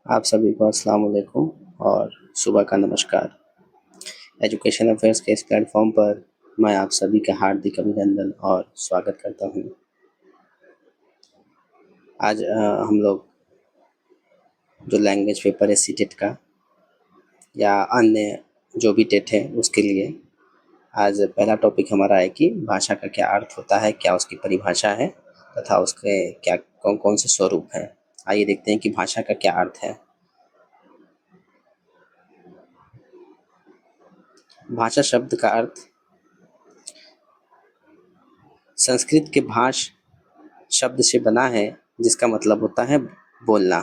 आप सभी को अस्सलाम वालेकुम और सुबह का नमस्कार। एजुकेशन अफेयर्स के इस प्लेटफॉर्म पर मैं आप सभी का हार्दिक अभिनंदन और स्वागत करता हूँ। आज हम लोग जो लैंग्वेज पेपर है सीटेट का या अन्य जो भी टेट है उसके लिए आज पहला टॉपिक हमारा है कि भाषा का क्या अर्थ होता है, क्या उसकी परिभाषा है तथा उसके क्या कौन कौन से स्वरूप हैं। आइए देखते हैं कि भाषा का क्या अर्थ है। भाषा शब्द का अर्थ संस्कृत के भाष शब्द से बना है जिसका मतलब होता है बोलना।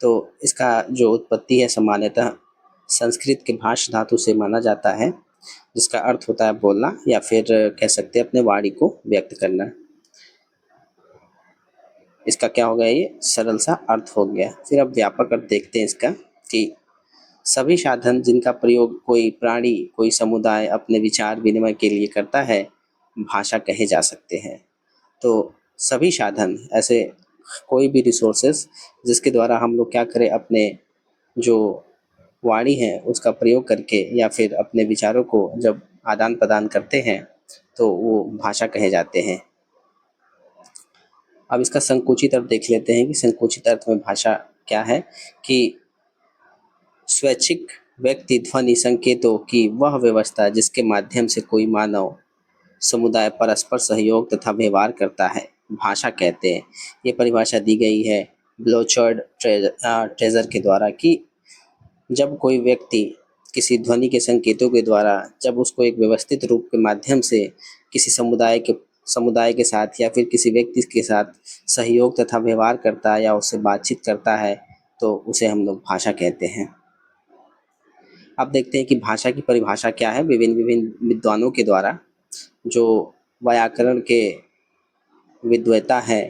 तो इसका जो उत्पत्ति है सामान्यतः संस्कृत के भाष धातु से माना जाता है जिसका अर्थ होता है बोलना या फिर कह सकते हैं अपने वाणी को व्यक्त करना। इसका क्या हो गया, ये सरल सा अर्थ हो गया। फिर अब व्यापक अर्थ देखते हैं इसका कि सभी साधन जिनका प्रयोग कोई प्राणी कोई समुदाय अपने विचार विनिमय के लिए करता है भाषा कहे जा सकते हैं। तो सभी साधन ऐसे कोई भी रिसोर्सेस जिसके द्वारा हम लोग क्या करें, अपने जो वाणी है उसका प्रयोग करके या फिर अपने विचारों को जब आदान प्रदान करते हैं तो वो भाषा कहे जाते हैं। अब इसका संकुचित अर्थ देख लेते हैं कि संकुचित अर्थ में भाषा क्या है कि स्वैच्छिक व्यक्ति ध्वनि संकेतों की वह व्यवस्था जिसके माध्यम से कोई मानव समुदाय परस्पर सहयोग तथा व्यवहार करता है भाषा कहते हैं। ये परिभाषा दी गई है ब्लोचर्ड ट्रेजर के द्वारा कि जब कोई व्यक्ति किसी ध्वनि के संकेतों के द्वारा जब उसको एक व्यवस्थित रूप के माध्यम से किसी समुदाय के साथ या फिर किसी व्यक्ति के साथ सहयोग तथा व्यवहार करता है या उससे बातचीत करता है तो उसे हम लोग भाषा कहते हैं। अब देखते हैं कि भाषा की परिभाषा क्या है विभिन्न विभिन्न विद्वानों के द्वारा। जो व्याकरण के विद्वता है,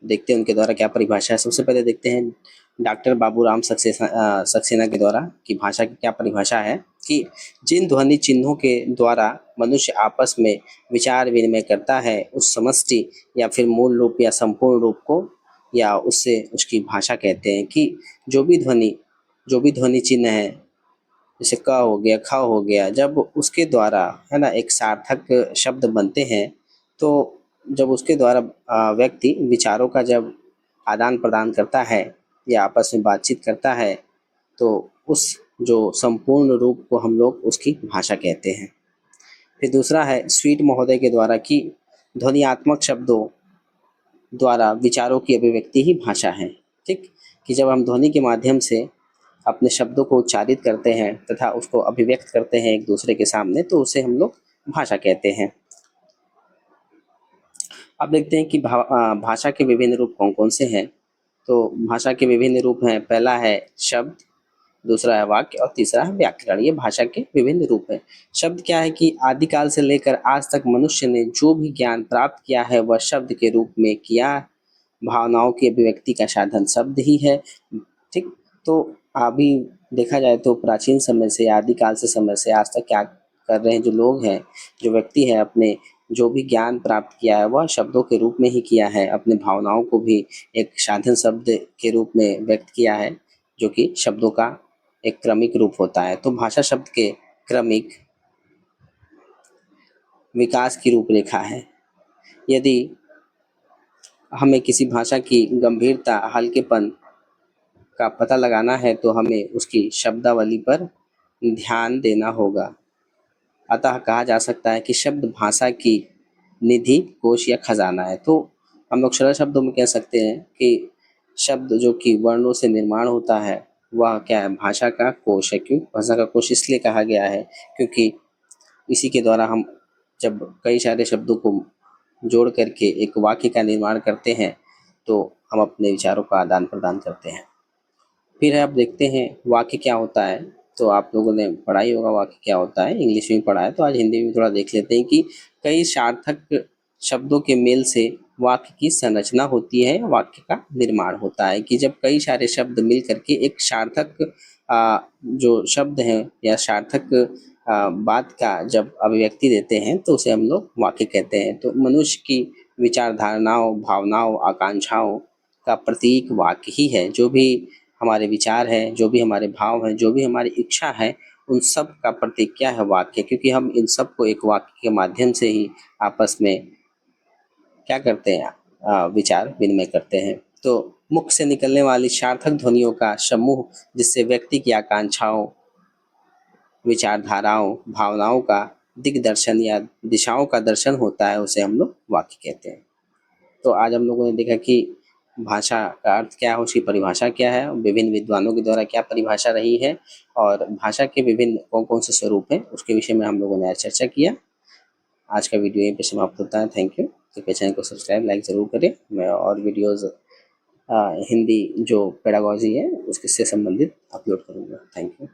देखते हैं उनके द्वारा क्या परिभाषा है। सबसे पहले देखते हैं डॉक्टर बाबूराम सक्सेना के द्वारा कि भाषा की क्या परिभाषा है कि जिन ध्वनि चिन्हों के द्वारा मनुष्य आपस में विचार विनिमय करता है उस समष्टि या फिर मूल रूप या संपूर्ण रूप को या उससे उसकी भाषा कहते हैं। कि जो भी ध्वनि चिन्ह है जैसे क हो गया, ख हो गया, जब उसके द्वारा है ना एक सार्थक शब्द बनते हैं तो जब उसके द्वारा व्यक्ति विचारों का जब आदान प्रदान करता है या आपस में बातचीत करता है तो उस जो संपूर्ण रूप को हम लोग उसकी भाषा कहते हैं। फिर दूसरा है स्वीट महोदय के द्वारा कि ध्वनियात्मक शब्दों द्वारा विचारों की अभिव्यक्ति ही भाषा है। ठीक, कि जब हम ध्वनि के माध्यम से अपने शब्दों को उच्चारित करते हैं तथा उसको अभिव्यक्त करते हैं एक दूसरे के सामने तो उसे हम लोग भाषा कहते हैं। अब देखते हैं कि भाषा के विभिन्न रूप कौन कौन से हैं। तो भाषा के विभिन्न रूप हैं, पहला है शब्द, दूसरा है वाक्य और तीसरा है व्याकरण। ये भाषा के विभिन्न रूप हैं। शब्द क्या है कि आदिकाल से लेकर आज तक मनुष्य ने जो भी ज्ञान प्राप्त किया है वह शब्द के रूप में किया। भावनाओं की अभिव्यक्ति का साधन शब्द ही है। ठीक, तो अभी देखा जाए तो प्राचीन समय से आदिकाल से समय से आज तक क्या कर रहे हैं जो लोग हैं, जो व्यक्ति है, अपने जो भी ज्ञान प्राप्त किया है वह शब्दों के रूप में ही किया है। अपने भावनाओं को भी एक साधन शब्द के रूप में व्यक्त किया है जो कि शब्दों का एक क्रमिक रूप होता है। तो भाषा शब्द के क्रमिक विकास की रूपरेखा है। यदि हमें किसी भाषा की गंभीरता हल्केपन का पता लगाना है तो हमें उसकी शब्दावली पर ध्यान देना होगा। अतः कहा जा सकता है कि शब्द भाषा की निधि, कोश या खजाना है। तो हम लोग सरल शब्दों में कह सकते हैं कि शब्द जो कि वर्णों से निर्माण होता है वह क्या है, भाषा का कोश है। क्यों भाषा का कोश इसलिए कहा गया है क्योंकि इसी के द्वारा हम जब कई सारे शब्दों को जोड़ करके एक वाक्य का निर्माण करते हैं तो हम अपने विचारों का आदान प्रदान करते हैं। फिर अब देखते हैं वाक्य क्या होता है। तो आप लोगों ने पढ़ा ही होगा वाक्य क्या होता है, इंग्लिश में पढ़ा है, तो आज हिंदी में थोड़ा देख लेते हैं कि कई सार्थक शब्दों के मेल से वाक्य की संरचना होती है, वाक्य का निर्माण होता है। कि जब कई सारे शब्द मिल करके एक सार्थक जो शब्द हैं या सार्थक बात का जब अभिव्यक्ति देते हैं तो उसे हम लोग वाक्य कहते हैं। तो मनुष्य की विचारधारणाओं, भावनाओं, आकांक्षाओं का प्रतीक वाक्य ही है। जो भी हमारे विचार हैं, जो भी हमारे भाव हैं, जो भी हमारी इच्छा है, उन सब का प्रतीक क्या है? वाक्य। क्योंकि हम इन सब को एक वाक्य के माध्यम से ही आपस में क्या करते हैं, विचार विनिमय करते हैं। तो मुख से निकलने वाली सार्थक ध्वनियों का समूह, जिससे व्यक्ति की आकांक्षाओं, विचारधाराओं, भावनाओं का दिग्दर्शन या दिशाओं का दर्शन होता है, उसे हम लोग वाक्य कहते हैं। तो आज हम लोगों ने देखा कि भाषा का अर्थ क्या है, उसकी परिभाषा क्या है, विभिन्न विद्वानों के द्वारा क्या परिभाषा रही है, और भाषा के विभिन्न कौन-कौन से स्वरूप हैं, उसके विषय में हम लोगों ने आज चर्चा किया। आज का वीडियो यहीं पे समाप्त होता है। Thank you. कृपया चैनल को सब्सक्राइब, लाइक ज़रूर करें। मैं और वीडियोज़ हिंदी जो पेडागॉजी है उसके से संबंधित अपलोड करूँगा। Thank you.